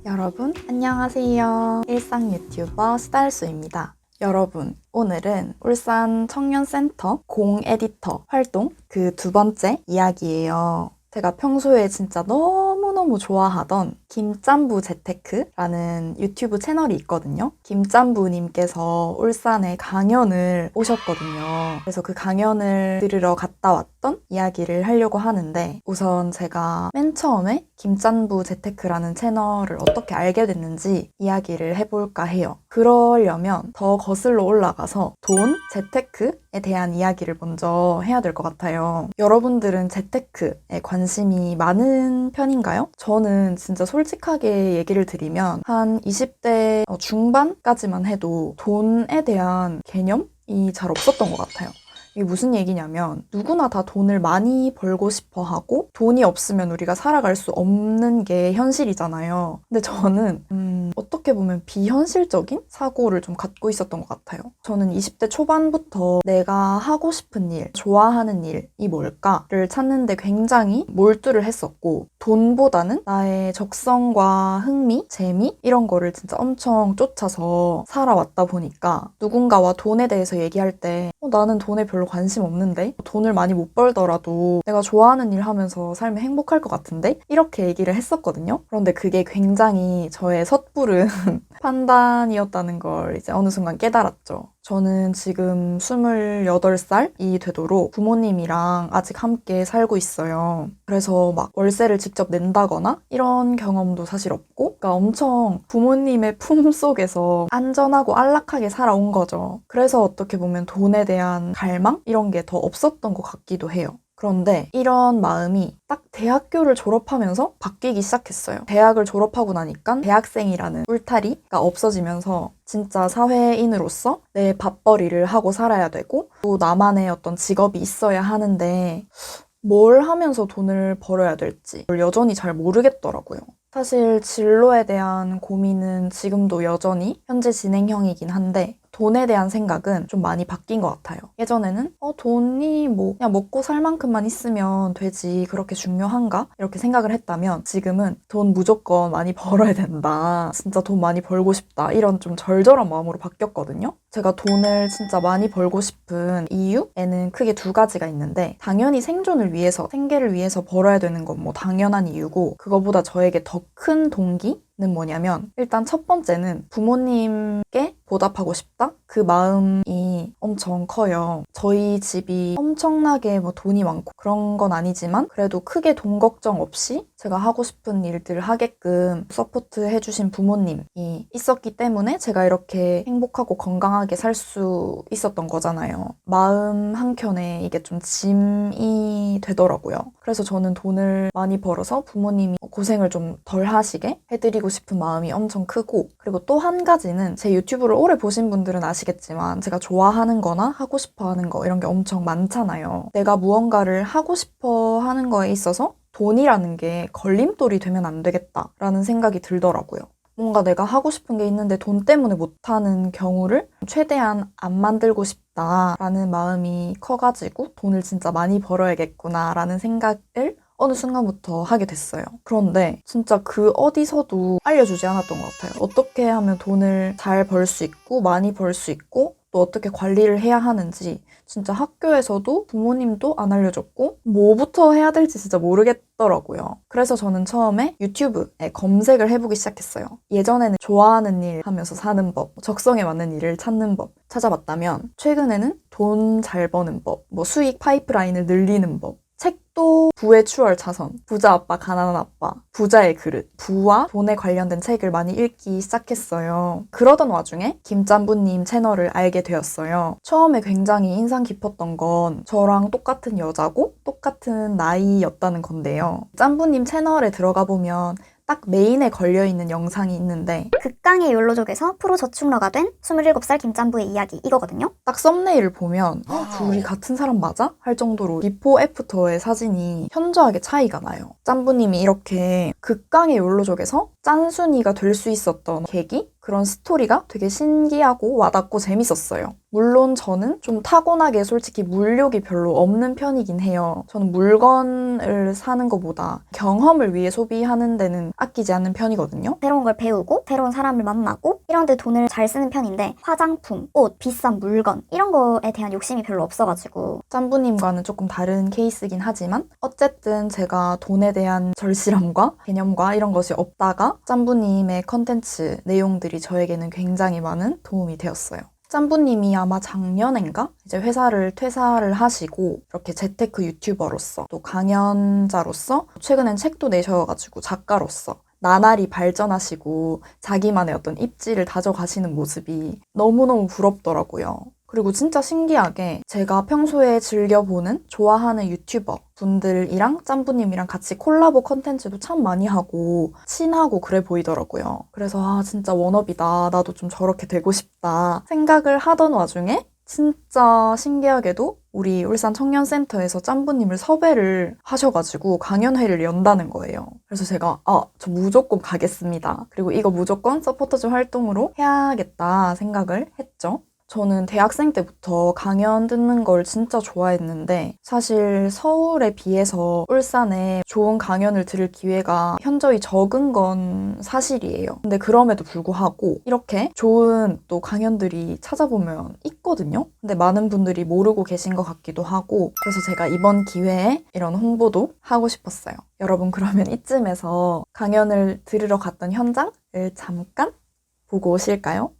여러분 안녕하세요. 일상 유튜버 스달수입니다. 여러분, 오늘은 울산 청년센터 공에디터 활동 그 두 번째 이야기예요. 제가 평소에 진짜 너무너무 좋아하던 김짬부 재테크라는 유튜브 채널이 있거든요. 김짬부님께서 울산에 강연을 오셨거든요. 그래서 그 강연을 들으러 갔다 왔던 이야기를 하려고 하는데, 우선 제가 맨 처음에 김짬부 재테크라는 채널을 어떻게 알게 됐는지 이야기를 해볼까 해요. 그러려면 더 거슬러 올라가서 돈, 재테크에 대한 이야기를 먼저 해야 될 것 같아요. 여러분들은 재테크에 관심이 많은 편인가요? 저는 진짜 솔직하게 얘기를 드리면 한 20대 중반까지만 해도 돈에 대한 개념이 잘 없었던 것 같아요. 이게 무슨 얘기냐면, 누구나 다 돈을 많이 벌고 싶어 하고 돈이 없으면 우리가 살아갈 수 없는 게 현실이잖아요. 근데 저는 어떻게 보면 비현실적인 사고를 좀 갖고 있었던 것 같아요. 저는 20대 초반부터 내가 하고 싶은 일, 좋아하는 일이 뭘까를 찾는데 굉장히 몰두를 했었고, 돈보다는 나의 적성과 흥미, 재미 이런 거를 진짜 엄청 쫓아서 살아왔다 보니까, 누군가와 돈에 대해서 얘기할 때 나는 돈에 별로 관심 없는데, 돈을 많이 못 벌더라도 내가 좋아하는 일 하면서 살면 행복할 것 같은데? 이렇게 얘기를 했었거든요. 그런데 그게 굉장히 저의 섣부른 판단이었다는 걸 이제 어느 순간 깨달았죠. 저는 지금 28살이 되도록 부모님이랑 아직 함께 살고 있어요. 그래서 막 월세를 직접 낸다거나 이런 경험도 사실 없고, 그러니까 엄청 부모님의 품 속에서 안전하고 안락하게 살아온 거죠. 그래서 어떻게 보면 돈에 대한 갈망? 이런 게 더 없었던 것 같기도 해요. 그런데 이런 마음이 딱 대학교를 졸업하면서 바뀌기 시작했어요. 대학을 졸업하고 나니까 대학생이라는 울타리가 없어지면서 진짜 사회인으로서 내 밥벌이를 하고 살아야 되고, 또 나만의 어떤 직업이 있어야 하는데 뭘 하면서 돈을 벌어야 될지 여전히 잘 모르겠더라고요. 사실 진로에 대한 고민은 지금도 여전히 현재 진행형이긴 한데, 돈에 대한 생각은 좀 많이 바뀐 것 같아요. 예전에는 돈이 뭐 그냥 먹고 살 만큼만 있으면 되지, 그렇게 중요한가? 이렇게 생각을 했다면, 지금은 돈 무조건 많이 벌어야 된다, 진짜 돈 많이 벌고 싶다, 이런 좀 절절한 마음으로 바뀌었거든요. 제가 돈을 진짜 많이 벌고 싶은 이유에는 크게 두 가지가 있는데, 당연히 생존을 위해서, 생계를 위해서 벌어야 되는 건 뭐 당연한 이유고, 그거보다 저에게 더 큰 동기는 뭐냐면, 일단 첫 번째는 부모님께 보답하고 싶다? 그 마음이 엄청 커요. 저희 집이 엄청나게 뭐 돈이 많고 그런 건 아니지만, 그래도 크게 돈 걱정 없이 제가 하고 싶은 일들을 하게끔 서포트 해주신 부모님이 있었기 때문에 제가 이렇게 행복하고 건강하게 살 수 있었던 거잖아요. 마음 한켠에 이게 좀 짐이 되더라고요. 그래서 저는 돈을 많이 벌어서 부모님이 고생을 좀 덜 하시게 해드리고 싶은 마음이 엄청 크고, 그리고 또 한 가지는, 제 유튜브를 오래 보신 분들은 아시겠지만 제가 좋아하는 거나 하고 싶어 하는 거 이런 게 엄청 많잖아요. 내가 무언가를 하고 싶어 하는 거에 있어서 돈이라는 게 걸림돌이 되면 안 되겠다라는 생각이 들더라고요. 뭔가 내가 하고 싶은 게 있는데 돈 때문에 못하는 경우를 최대한 안 만들고 싶다라는 마음이 커가지고, 돈을 진짜 많이 벌어야겠구나라는 생각을 어느 순간부터 하게 됐어요. 그런데 진짜 그 어디서도 알려주지 않았던 것 같아요. 어떻게 하면 돈을 잘 벌 수 있고 많이 벌 수 있고 또 어떻게 관리를 해야 하는지 진짜 학교에서도 부모님도 안 알려줬고, 뭐부터 해야 될지 진짜 모르겠더라고요. 그래서 저는 처음에 유튜브에 검색을 해보기 시작했어요. 예전에는 좋아하는 일 하면서 사는 법, 적성에 맞는 일을 찾는 법 찾아봤다면, 최근에는 돈 잘 버는 법, 뭐 수익 파이프라인을 늘리는 법, 책도 부의 추월 차선, 부자 아빠 가난한 아빠, 부자의 그릇, 부와 돈에 관련된 책을 많이 읽기 시작했어요. 그러던 와중에 김짬부님 채널을 알게 되었어요. 처음에 굉장히 인상 깊었던 건 저랑 똑같은 여자고 똑같은 나이였다는 건데요. 짬부님 채널에 들어가 보면 딱 메인에 걸려있는 영상이 있는데, 극강의 욜로족에서 프로 저축러가 된 27살 김짬부의 이야기, 이거거든요. 딱 썸네일을 보면 둘이 같은 사람 맞아? 할 정도로 비포 애프터의 사진이 현저하게 차이가 나요. 짬부님이 이렇게 극강의 욜로족에서 짠순이가 될 수 있었던 계기? 그런 스토리가 되게 신기하고 와닿고 재밌었어요. 물론 저는 좀 타고나게 솔직히 물욕이 별로 없는 편이긴 해요. 저는 물건을 사는 것보다 경험을 위해 소비하는 데는 아끼지 않는 편이거든요. 새로운 걸 배우고 새로운 사람을 만나고 이런 데 돈을 잘 쓰는 편인데 화장품, 옷, 비싼 물건 이런 거에 대한 욕심이 별로 없어가지고 짬부님과는 조금 다른 케이스긴 하지만 어쨌든 제가 돈에 대한 절실함과 개념과 이런 것이 없다가 짬부님의 컨텐츠 내용들이 저에게는 굉장히 많은 도움이 되었어요. 짬부님이 아마 작년엔가 이제 회사를 퇴사를 하시고 이렇게 재테크 유튜버로서 또 강연자로서 최근엔 책도 내셔가지고 작가로서 나날이 발전하시고 자기만의 어떤 입지를 다져가시는 모습이 너무너무 부럽더라고요. 그리고 진짜 신기하게 제가 평소에 즐겨보는 좋아하는 유튜버 분들이랑 짬부님이랑 같이 콜라보 컨텐츠도 참 많이 하고 친하고 그래 보이더라고요. 그래서 진짜 워너비다. 나도 좀 저렇게 되고 싶다 생각을 하던 와중에 진짜 신기하게도 우리 울산 청년센터에서 짬부님을 섭외를 하셔가지고 강연회를 연다는 거예요. 그래서 제가 저 무조건 가겠습니다. 그리고 이거 무조건 서포터즈 활동으로 해야겠다 생각을 했죠. 저는 대학생 때부터 강연 듣는 걸 진짜 좋아했는데 사실 서울에 비해서 울산에 좋은 강연을 들을 기회가 현저히 적은 건 사실이에요. 근데 그럼에도 불구하고 이렇게 좋은 또 강연들이 찾아보면 있거든요. 근데 많은 분들이 모르고 계신 것 같기도 하고 그래서 제가 이번 기회에 이런 홍보도 하고 싶었어요. 여러분 그러면 이쯤에서 강연을 들으러 갔던 현장을 잠깐 보고 오실까요?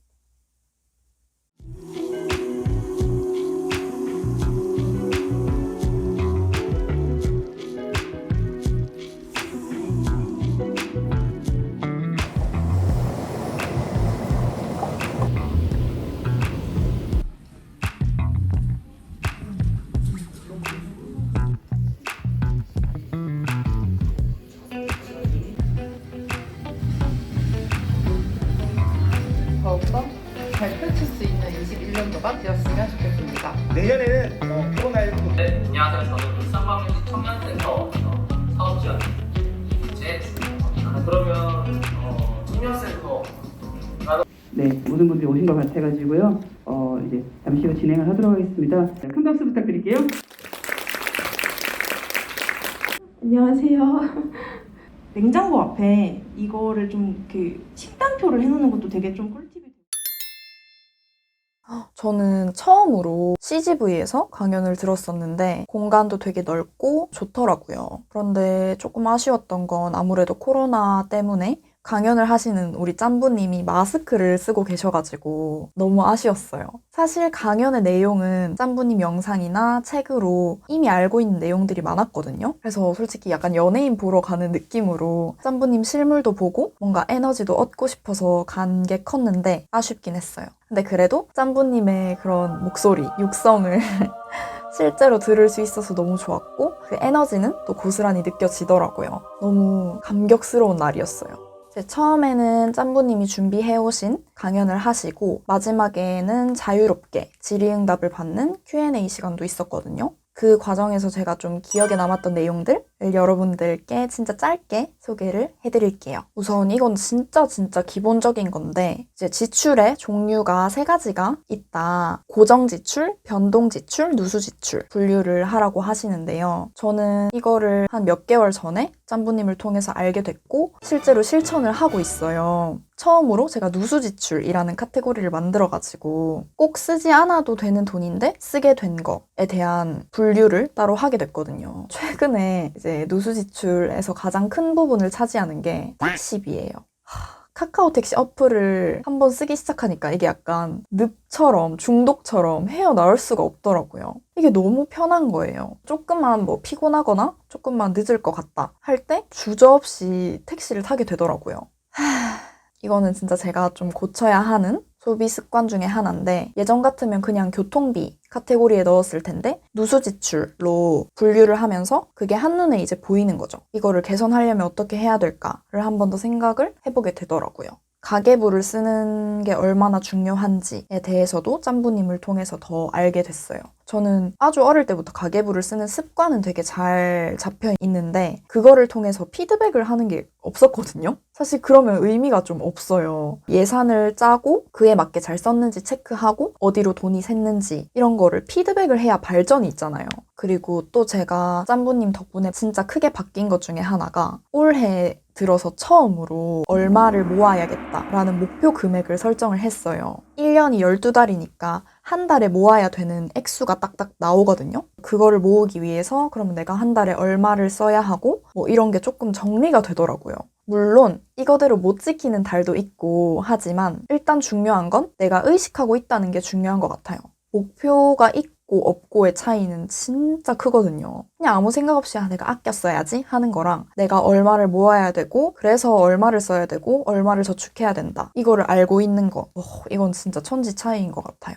더욱더 잘 펼칠 수 있는 21년도가 되었으면 좋겠습니다. 내년에는 코로나19 네, 안녕하세요. 저는 울산광역시 청년센터 사업지원 이재준입니다. 그러면 청년센터 네, 모든 분들이 오신 것 같아가지고요. 이제 잠시 후 진행을 하도록 하겠습니다. 자, 큰 박수 부탁드릴게요. 안녕하세요. 냉장고 앞에 이거를 좀 식단표를 해놓는 것도 되게 좀 꿀팁이 돼요. 저는 처음으로 CGV에서 강연을 들었었는데 공간도 되게 넓고 좋더라고요. 그런데 조금 아쉬웠던 건 아무래도 코로나 때문에 강연을 하시는 우리 짬부님이 마스크를 쓰고 계셔가지고 너무 아쉬웠어요. 사실 강연의 내용은 짬부님 영상이나 책으로 이미 알고 있는 내용들이 많았거든요. 그래서 솔직히 약간 연예인 보러 가는 느낌으로 짬부님 실물도 보고 뭔가 에너지도 얻고 싶어서 간 게 컸는데 아쉽긴 했어요. 근데 그래도 짬부님의 그런 목소리, 육성을 실제로 들을 수 있어서 너무 좋았고 그 에너지는 또 고스란히 느껴지더라고요. 너무 감격스러운 날이었어요. 처음에는 짬부님이 준비해오신 강연을 하시고 마지막에는 자유롭게 질의응답을 받는 Q&A 시간도 있었거든요. 그 과정에서 제가 좀 기억에 남았던 내용들을 여러분들께 진짜 짧게 소개를 해드릴게요. 우선 이건 진짜 기본적인 건데 이제 지출의 종류가 3가지가 있다. 고정지출, 변동지출, 누수지출 분류를 하라고 하시는데요. 저는 이거를 한 몇 개월 전에 짬부님을 통해서 알게 됐고 실제로 실천을 하고 있어요. 처음으로 제가 누수지출이라는 카테고리를 만들어가지고 꼭 쓰지 않아도 되는 돈인데 쓰게 된 거에 대한 분류를 따로 하게 됐거든요. 최근에 이제 누수지출에서 가장 큰 부분을 차지하는 게 택시비예요. 카카오 택시 어플을 한번 쓰기 시작하니까 이게 약간 늪처럼 중독처럼 헤어나올 수가 없더라고요. 이게 너무 편한 거예요. 조금만 피곤하거나 조금만 늦을 것 같다 할 때 주저없이 택시를 타게 되더라고요. 이거는 진짜 제가 좀 고쳐야 하는 소비 습관 중에 하나인데 예전 같으면 그냥 교통비 카테고리에 넣었을 텐데 누수지출로 분류를 하면서 그게 한눈에 이제 보이는 거죠. 이거를 개선하려면 어떻게 해야 될까를 한 번 더 생각을 해보게 되더라고요. 가계부를 쓰는 게 얼마나 중요한지에 대해서도 짬부님을 통해서 더 알게 됐어요. 저는 아주 어릴 때부터 가계부를 쓰는 습관은 되게 잘 잡혀 있는데 그거를 통해서 피드백을 하는 게 없었거든요. 사실 그러면 의미가 좀 없어요. 예산을 짜고 그에 맞게 잘 썼는지 체크하고 어디로 돈이 샜는지 이런 거를 피드백을 해야 발전이 있잖아요. 그리고 또 제가 짬부님 덕분에 진짜 크게 바뀐 것 중에 하나가 올해 들어서 처음으로 얼마를 모아야겠다라는 목표 금액을 설정을 했어요. 1년이 12달이니까 한 달에 모아야 되는 액수가 딱딱 나오거든요. 그거를 모으기 위해서 그러면 내가 한 달에 얼마를 써야 하고 뭐 이런 게 조금 정리가 되더라고요. 물론 이거대로 못 지키는 달도 있고 하지만 일단 중요한 건 내가 의식하고 있다는 게 중요한 것 같아요. 목표가 있고 없고의 차이는 진짜 크거든요. 그냥 아무 생각 없이 내가 아껴 써야지 하는 거랑 내가 얼마를 모아야 되고 그래서 얼마를 써야 되고 얼마를 저축해야 된다. 이거를 알고 있는 거. 이건 진짜 천지 차이인 것 같아요.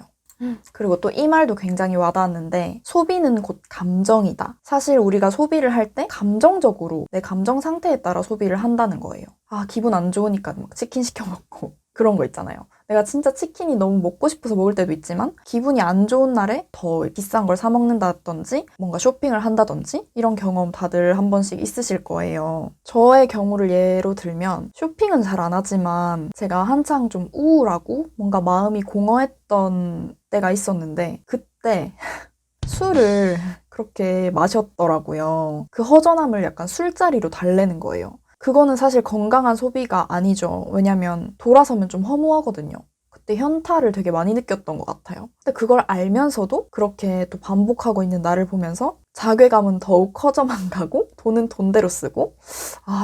그리고 또 이 말도 굉장히 와닿았는데 소비는 곧 감정이다. 사실 우리가 소비를 할 때 감정적으로 내 감정 상태에 따라 소비를 한다는 거예요. 기분 안 좋으니까 막 치킨 시켜 먹고 그런 거 있잖아요. 내가 진짜 치킨이 너무 먹고 싶어서 먹을 때도 있지만 기분이 안 좋은 날에 더 비싼 걸 사 먹는다든지 뭔가 쇼핑을 한다든지 이런 경험 다들 한 번씩 있으실 거예요. 저의 경우를 예로 들면 쇼핑은 잘 안 하지만 제가 한창 좀 우울하고 뭔가 마음이 공허했던 때가 있었는데 그때 술을 그렇게 마셨더라고요. 그 허전함을 약간 술자리로 달래는 거예요. 그거는 사실 건강한 소비가 아니죠. 왜냐면 돌아서면 좀 허무하거든요. 그때 현타를 되게 많이 느꼈던 것 같아요. 근데 그걸 알면서도 그렇게 또 반복하고 있는 나를 보면서 자괴감은 더욱 커져만 가고 돈은 돈대로 쓰고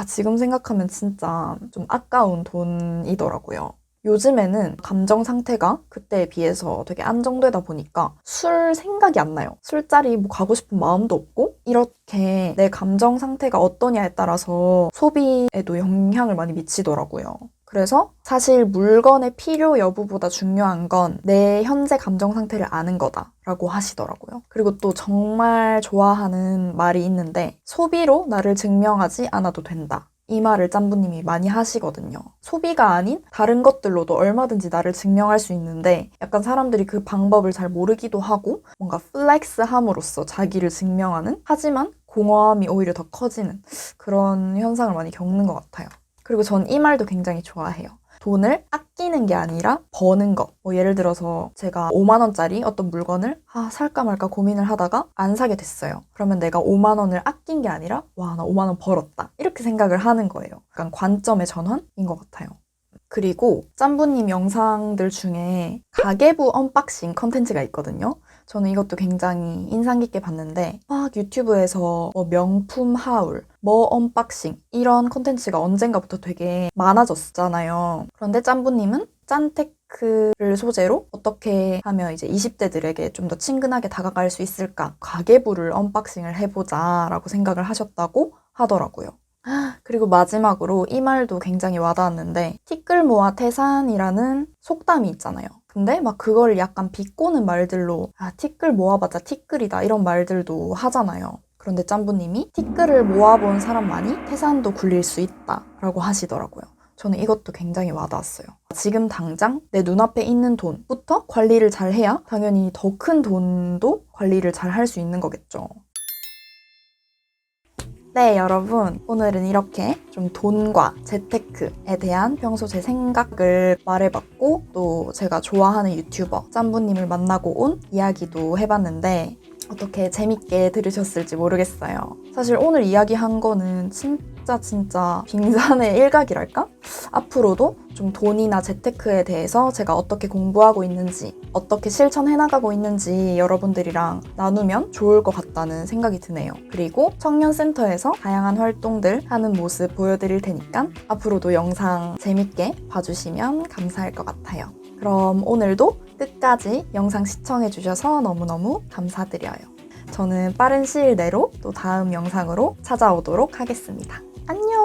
지금 생각하면 진짜 좀 아까운 돈이더라고요. 요즘에는 감정 상태가 그때에 비해서 되게 안정되다 보니까 술 생각이 안 나요. 술자리 뭐 가고 싶은 마음도 없고 이렇게 내 감정 상태가 어떠냐에 따라서 소비에도 영향을 많이 미치더라고요. 그래서 사실 물건의 필요 여부보다 중요한 건 내 현재 감정 상태를 아는 거다라고 하시더라고요. 그리고 또 정말 좋아하는 말이 있는데 소비로 나를 증명하지 않아도 된다. 이 말을 짬부님이 많이 하시거든요. 소비가 아닌 다른 것들로도 얼마든지 나를 증명할 수 있는데 약간 사람들이 그 방법을 잘 모르기도 하고 뭔가 플렉스함으로써 자기를 증명하는 하지만 공허함이 오히려 더 커지는 그런 현상을 많이 겪는 것 같아요. 그리고 전 이 말도 굉장히 좋아해요. 돈을 아끼는 게 아니라 버는 것. 예를 들어서 제가 5만 원짜리 어떤 물건을 살까 말까 고민을 하다가 안 사게 됐어요. 그러면 내가 5만 원을 아낀 게 아니라 나 5만 원 벌었다. 이렇게 생각을 하는 거예요. 약간 관점의 전환인 것 같아요. 그리고 짬부님 영상들 중에 가계부 언박싱 컨텐츠가 있거든요. 저는 이것도 굉장히 인상 깊게 봤는데 막 유튜브에서 명품 하울, 언박싱 이런 컨텐츠가 언젠가부터 되게 많아졌잖아요. 그런데 짬부님은 짠테크를 소재로 어떻게 하면 이제 20대들에게 좀 더 친근하게 다가갈 수 있을까? 가계부를 언박싱을 해보자 라고 생각을 하셨다고 하더라고요. 그리고 마지막으로 이 말도 굉장히 와닿았는데 티끌모아 태산이라는 속담이 있잖아요. 근데 막 그걸 약간 비꼬는 말들로 티끌 모아봤자 티끌이다 이런 말들도 하잖아요. 그런데 짬부님이 티끌을 모아본 사람만이 태산도 굴릴 수 있다 라고 하시더라고요. 저는 이것도 굉장히 와닿았어요. 지금 당장 내 눈앞에 있는 돈부터 관리를 잘 해야 당연히 더 큰 돈도 관리를 잘 할 수 있는 거겠죠. 네, 여러분. 오늘은 이렇게 좀 돈과 재테크에 대한 평소 제 생각을 말해봤고 또 제가 좋아하는 유튜버 짬부님을 만나고 온 이야기도 해봤는데 어떻게 재밌게 들으셨을지 모르겠어요. 사실 오늘 이야기한 거는 진짜 빙산의 일각이랄까? 앞으로도 좀 돈이나 재테크에 대해서 제가 어떻게 공부하고 있는지, 어떻게 실천해나가고 있는지 여러분들이랑 나누면 좋을 것 같다는 생각이 드네요. 그리고 청년센터에서 다양한 활동들 하는 모습 보여드릴 테니까 앞으로도 영상 재밌게 봐주시면 감사할 것 같아요. 그럼 오늘도 끝까지 영상 시청해주셔서 너무너무 감사드려요. 저는 빠른 시일 내로 또 다음 영상으로 찾아오도록 하겠습니다. 안녕!